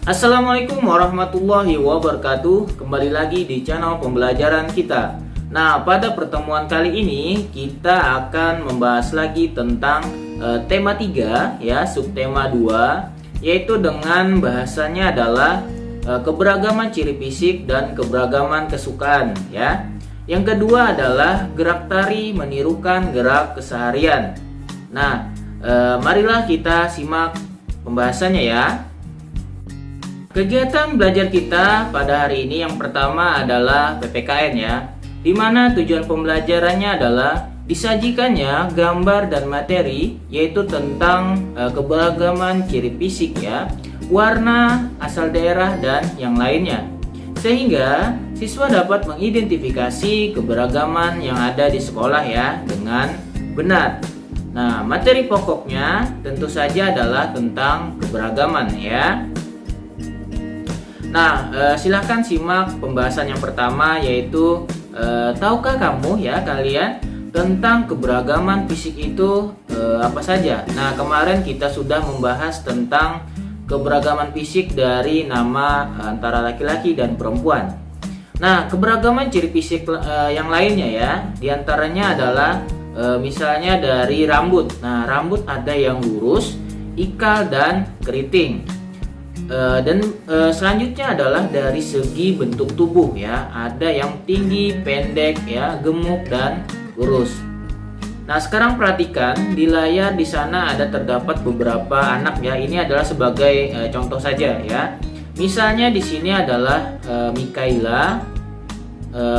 Assalamualaikum warahmatullahi wabarakatuh. Kembali lagi di channel pembelajaran kita. Nah, pada pertemuan kali ini kita akan membahas lagi tentang tema 3 ya, subtema 2, yaitu dengan bahasanya adalah keberagaman ciri fisik dan keberagaman kesukaan ya. Yang kedua adalah gerak tari menirukan gerak keseharian. Nah, marilah kita simak pembahasannya ya. Kegiatan belajar kita pada hari ini yang pertama adalah PPKN ya, di mana tujuan pembelajarannya adalah disajikannya gambar dan materi, yaitu tentang keberagaman ciri fisik ya, warna, asal daerah, dan yang lainnya, sehingga siswa dapat mengidentifikasi keberagaman yang ada di sekolah ya dengan benar. Nah, materi pokoknya tentu saja adalah tentang keberagaman ya. Nah, silahkan simak pembahasan yang pertama, yaitu tahukah kamu ya kalian tentang keberagaman fisik itu apa saja? Nah, kemarin kita sudah membahas tentang keberagaman fisik dari nama antara laki-laki dan perempuan. Nah, keberagaman ciri fisik yang lainnya ya, diantaranya adalah misalnya dari rambut. Nah, rambut ada yang lurus, ikal, dan keriting. Selanjutnya adalah dari segi bentuk tubuh ya, ada yang tinggi, pendek ya, gemuk, dan lurus. Nah, sekarang perhatikan di layar di sana ada terdapat beberapa anak ya. Ini adalah sebagai contoh saja ya. Misalnya di sini adalah Mikaela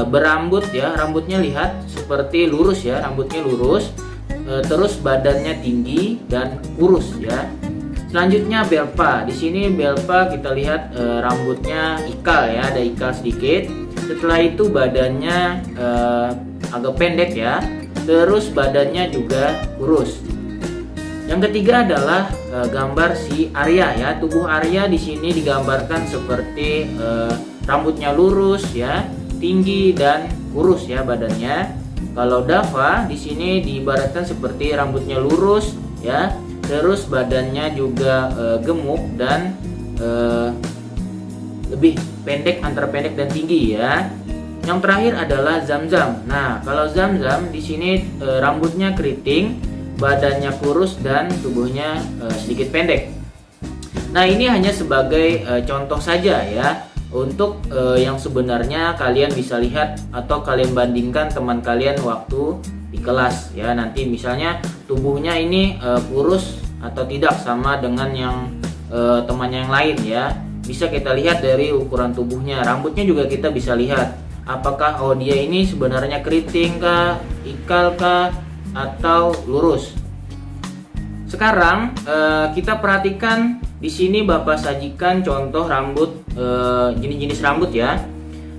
berambut ya, rambutnya lihat seperti lurus ya, rambutnya lurus, terus badannya tinggi dan kurus ya. Selanjutnya Belva. Di sini Belva kita lihat rambutnya ikal ya, ada ikal sedikit. Setelah itu badannya agak pendek ya. Terus badannya juga kurus. Yang ketiga adalah gambar si Arya ya. Tubuh Arya di sini digambarkan seperti rambutnya lurus ya, tinggi dan kurus ya badannya. Kalau Dava di sini diibaratkan seperti rambutnya lurus ya, terus badannya juga gemuk dan lebih pendek, antara pendek dan tinggi ya. Yang terakhir adalah Zamzam. Nah, kalau Zamzam di sini rambutnya keriting, badannya kurus dan tubuhnya sedikit pendek. Nah, ini hanya sebagai contoh saja ya, untuk yang sebenarnya kalian bisa lihat atau kalian bandingkan teman kalian waktu di kelas ya. Nanti misalnya tubuhnya ini kurus atau tidak sama dengan yang temannya yang lain ya. Bisa kita lihat dari ukuran tubuhnya. Rambutnya juga kita bisa lihat apakah dia ini sebenarnya keriting kah, ikal kah, atau lurus. Sekarang kita perhatikan di sini Bapak sajikan contoh rambut, jenis-jenis rambut ya.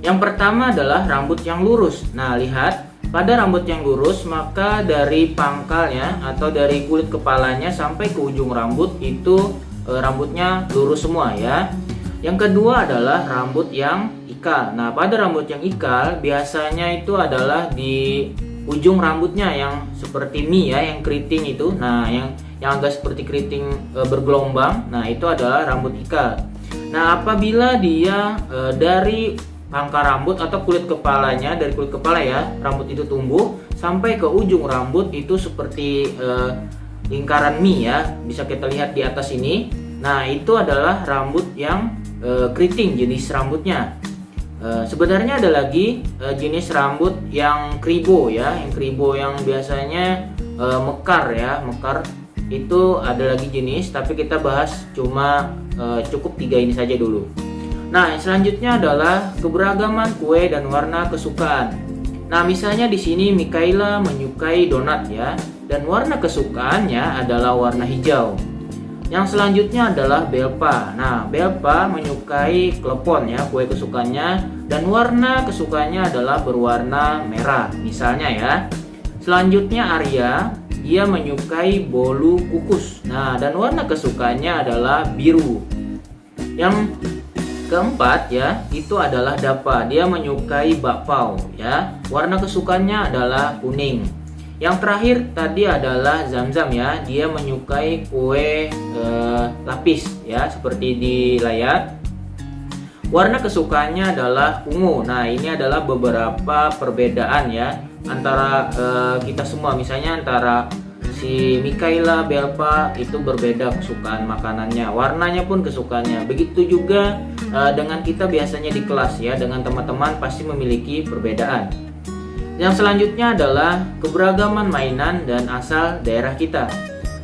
Yang pertama adalah rambut yang lurus. Nah, lihat pada rambut yang lurus, maka dari pangkalnya atau dari kulit kepalanya sampai ke ujung rambut itu rambutnya lurus semua ya. Yang kedua adalah rambut yang ikal. Nah, pada rambut yang ikal biasanya itu adalah di ujung rambutnya yang seperti mie ya, yang keriting itu. Nah, yang agak seperti keriting bergelombang. Nah, itu adalah rambut ikal. Nah, apabila dia dari pangkal rambut atau kulit kepalanya, dari kulit kepala ya, rambut itu tumbuh sampai ke ujung rambut itu seperti lingkaran mie ya, bisa kita lihat di atas ini. Nah, itu adalah rambut yang keriting jenis rambutnya. Sebenarnya ada lagi jenis rambut yang kribo ya, yang kribo yang biasanya mekar ya, mekar itu ada lagi jenis, tapi kita bahas cuma cukup 3 ini saja dulu. Nah, selanjutnya adalah keberagaman kue dan warna kesukaan. Nah, misalnya di sini Mikaela menyukai donat ya, dan warna kesukaannya adalah warna hijau. Yang selanjutnya adalah Belva. Nah, Belva menyukai klepon ya, kue kesukaannya, dan warna kesukaannya adalah berwarna merah misalnya ya. Selanjutnya Arya, dia menyukai bolu kukus. Nah, dan warna kesukaannya adalah biru. Yang keempat ya, itu adalah Dava. Dia menyukai bakpao ya. Warna kesukaannya adalah kuning. Yang terakhir tadi adalah Zamzam ya, dia menyukai kue lapis ya, seperti di layar. Warna kesukaannya adalah ungu. Nah, ini adalah beberapa perbedaan ya antara kita semua. Misalnya antara si Mikaela, Belva itu berbeda kesukaan makanannya, warnanya pun kesukaannya. Begitu juga dengan kita biasanya di kelas ya, dengan teman-teman pasti memiliki perbedaan. Yang selanjutnya adalah keberagaman mainan dan asal daerah kita.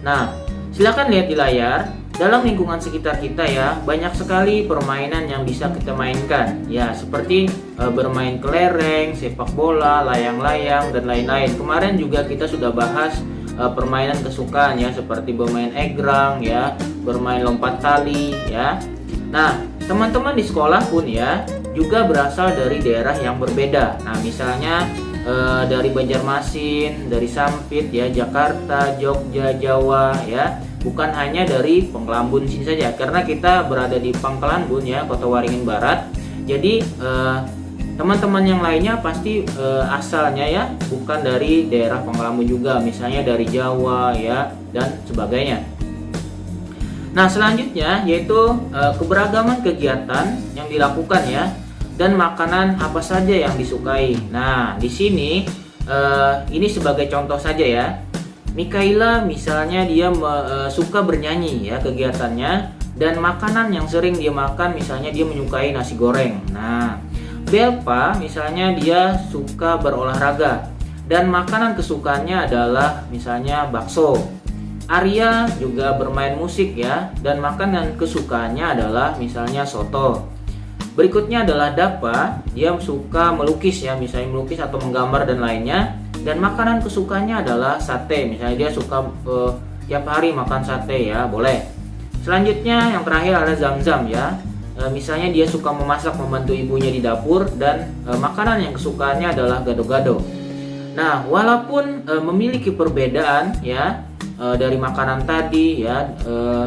Nah, silakan lihat di layar. Dalam lingkungan sekitar kita ya, banyak sekali permainan yang bisa kita mainkan ya, seperti bermain kelereng, sepak bola, layang-layang, dan lain-lain. Kemarin juga kita sudah bahas permainan kesukaan ya, seperti bermain egrang ya, bermain lompat tali ya. Nah, teman-teman di sekolah pun ya juga berasal dari daerah yang berbeda. Nah, misalnya dari Banjarmasin, dari Sampit ya, Jakarta, Jogja, Jawa ya. Bukan hanya dari Pangkalambun sini saja, karena kita berada di Pangkalambun ya, Kota Waringin Barat. Jadi teman-teman yang lainnya pasti asalnya ya bukan dari daerah Pangkalambun juga, misalnya dari Jawa ya dan sebagainya. Nah, selanjutnya yaitu keberagaman kegiatan yang dilakukan ya, dan makanan apa saja yang disukai. Nah, di sini ini sebagai contoh saja ya. Mikaela misalnya dia suka bernyanyi ya kegiatannya, dan makanan yang sering dia makan misalnya dia menyukai nasi goreng. Nah, Belva misalnya dia suka berolahraga dan makanan kesukaannya adalah misalnya bakso. Arya juga bermain musik ya, dan makanan kesukaannya adalah misalnya soto. Berikutnya adalah Dapa, dia suka melukis ya, misalnya melukis atau menggambar dan lainnya. Dan makanan kesukaannya adalah sate, misalnya dia suka tiap hari makan sate ya, boleh. Selanjutnya yang terakhir adalah Zamzam ya, misalnya dia suka memasak, membantu ibunya di dapur, dan makanan yang kesukaannya adalah gado-gado. Nah, walaupun memiliki perbedaan ya dari makanan tadi ya,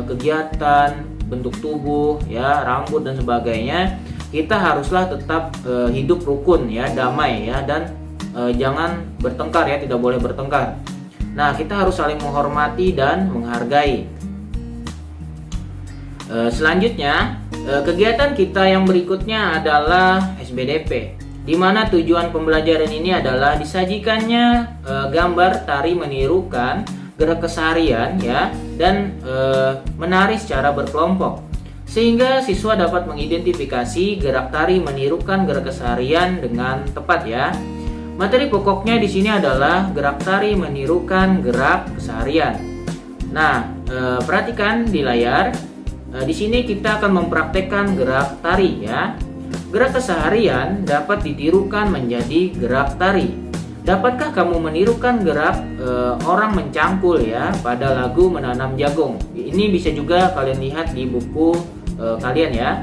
kegiatan, bentuk tubuh ya, rambut dan sebagainya, kita haruslah tetap hidup rukun ya, damai ya, dan jangan bertengkar ya, tidak boleh bertengkar. Nah, kita harus saling menghormati dan menghargai. Selanjutnya, kegiatan kita yang berikutnya adalah SBDP, di mana tujuan pembelajaran ini adalah disajikannya gambar tari menirukan gerak keseharian ya, dan menari secara berkelompok, sehingga siswa dapat mengidentifikasi gerak tari menirukan gerak keseharian dengan tepat ya. Materi pokoknya di sini adalah gerak tari menirukan gerak keseharian. Nah, perhatikan di layar. Di sini kita akan mempraktekkan gerak tari ya. Gerak keseharian dapat ditirukan menjadi gerak tari. Dapatkah kamu menirukan gerak orang mencangkul ya pada lagu Menanam Jagung? Ini bisa juga kalian lihat di buku kalian ya.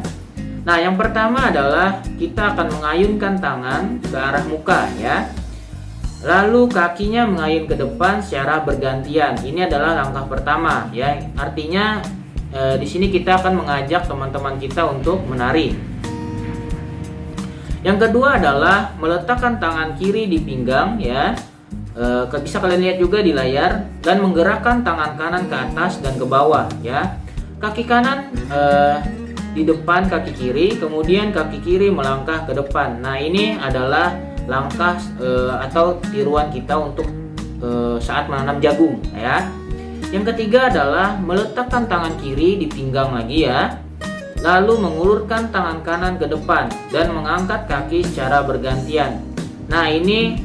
Nah, yang pertama adalah kita akan mengayunkan tangan ke arah muka ya. Lalu kakinya mengayun ke depan secara bergantian. Ini adalah langkah pertama ya. Artinya di sini kita akan mengajak teman-teman kita untuk menari. Yang kedua adalah meletakkan tangan kiri di pinggang ya. Bisa kalian lihat juga di layar, dan menggerakkan tangan kanan ke atas dan ke bawah ya. Kaki kanan di depan kaki kiri, kemudian kaki kiri melangkah ke depan. Nah, ini adalah langkah atau tiruan kita untuk saat menanam jagung ya. Yang ketiga adalah meletakkan tangan kiri di pinggang lagi ya, lalu mengulurkan tangan kanan ke depan dan mengangkat kaki secara bergantian. Nah, ini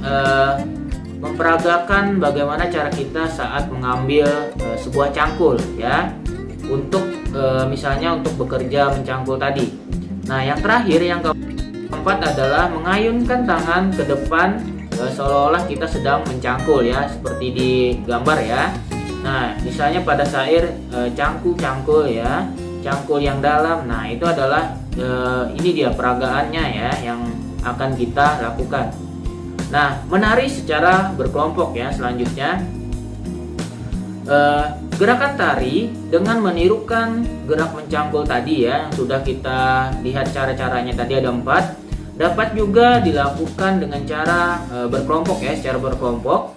memperagakan bagaimana cara kita saat mengambil sebuah cangkul ya, untuk misalnya untuk bekerja mencangkul tadi. Nah, yang terakhir yang keempat adalah mengayunkan tangan ke depan seolah-olah kita sedang mencangkul ya, seperti di gambar ya. Nah, misalnya pada syair cangkul ya, cangkul yang dalam. Nah, itu adalah ini dia peragaannya ya yang akan kita lakukan. Nah, menari secara berkelompok ya. Selanjutnya gerakan tari dengan menirukan gerak mencangkul tadi ya, yang sudah kita lihat cara-caranya tadi ada 4, dapat juga dilakukan dengan cara berkelompok ya, secara berkelompok.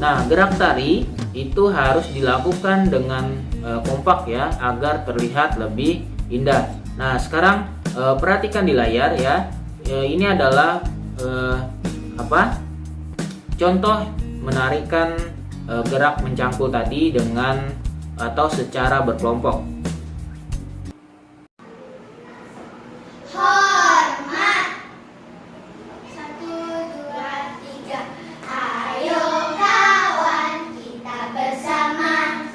Nah, gerak tari itu harus dilakukan dengan kompak ya, agar terlihat lebih indah. Nah, sekarang perhatikan di layar ya. Ini adalah contoh menarikan gerak mencangkul tadi dengan atau secara berkelompok. Hormat. 1, 2, 3. Ayo kawan, kita bersama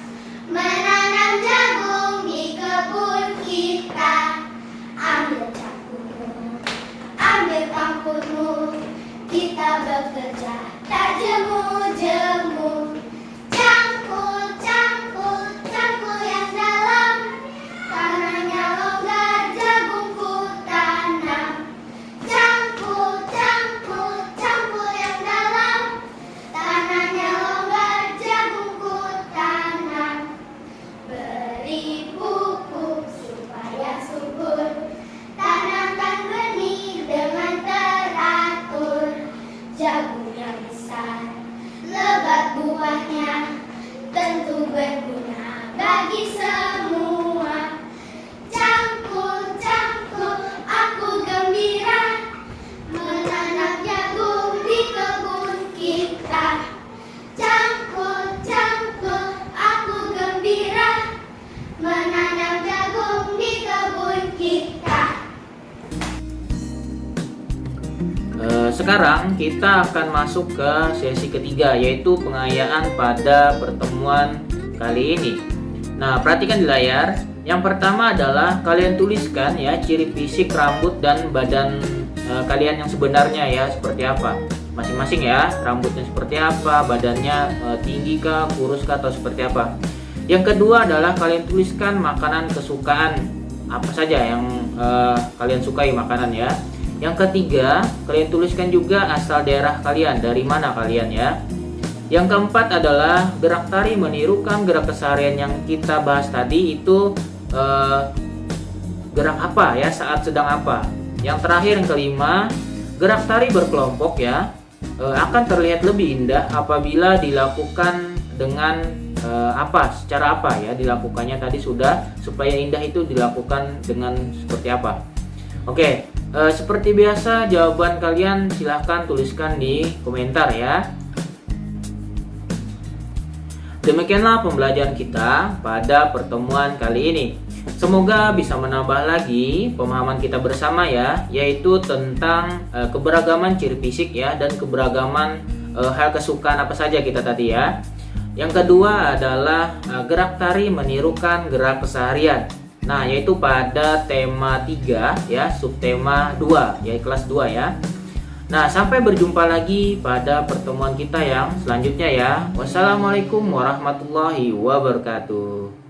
menanam jagung di kebun kita. Ambil cangkulmu, ambil pangkulmu, kita bekerja tak jemu-jemu. Cangkul, cangkul, cangkul yang dalam, tanahnya longgar, jagungku tanam. Cangkul, cangkul, cangkul yang dalam, tanahnya longgar, jagungku tanam. Beri pupuk supaya subur, tanamkan benih dengan teratur. Jagungnya besar, lebat buahnya, tentu berguna bagi semua. Cangkul, cangkul, aku gembira menanam jagung di kebun kita. Cangkul, cangkul, aku gembira menanam jagung di kebun kita. Sekarang kita akan masuk ke sesi ketiga, yaitu pengayaan pada pertemuan kali ini. Nah, perhatikan di layar. Yang pertama adalah kalian tuliskan ya ciri fisik rambut dan badan kalian yang sebenarnya ya, seperti apa masing-masing ya. Rambutnya seperti apa, badannya tinggi kah, kurus kah, atau seperti apa. Yang kedua adalah kalian tuliskan makanan kesukaan apa saja yang kalian sukai makanan ya. Yang ketiga, kalian tuliskan juga asal daerah kalian, dari mana kalian ya. Yang keempat adalah gerak tari menirukan gerak keseharian yang kita bahas tadi itu gerak apa ya, saat sedang apa. Yang terakhir, yang kelima, gerak tari berkelompok ya akan terlihat lebih indah apabila dilakukan dengan secara apa ya dilakukannya tadi sudah, supaya indah itu dilakukan dengan seperti apa. Oke, seperti biasa jawaban kalian silahkan tuliskan di komentar ya. Demikianlah pembelajaran kita pada pertemuan kali ini. Semoga bisa menambah lagi pemahaman kita bersama ya, yaitu tentang keberagaman ciri fisik ya, dan keberagaman hal kesukaan apa saja kita tadi ya. Yang kedua adalah gerak tari menirukan gerak keseharian. Nah, yaitu pada tema 3 ya, subtema 2 ya, kelas 2 ya. Nah, sampai berjumpa lagi pada pertemuan kita yang selanjutnya ya. Wassalamualaikum warahmatullahi wabarakatuh.